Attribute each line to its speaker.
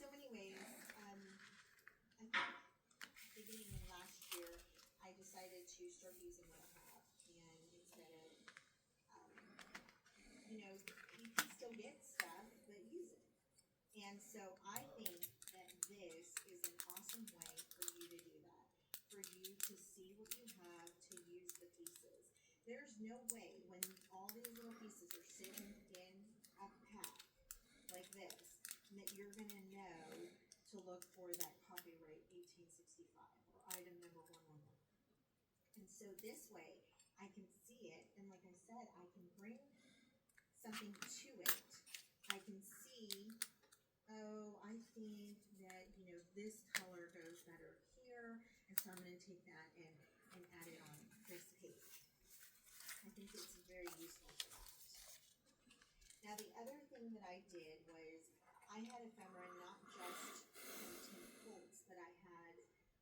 Speaker 1: So anyways, I think beginning in last year, I decided to start using what I have, and instead of, you can still get stuff, but use it. And so I think that this is an awesome way for you to do that, for you to see what you have, to use the pieces. There's no way when all these little pieces are sitting in a pack like this, that you're gonna know to look for that copyright 1865 or item number 111. And so this way, I can see it, and like I said, I can bring something to it. I can see, oh, I think that, this color goes better here, and so I'm gonna take that and add it on this page. I think it's very useful for that. Now, the other thing that I did was I had ephemera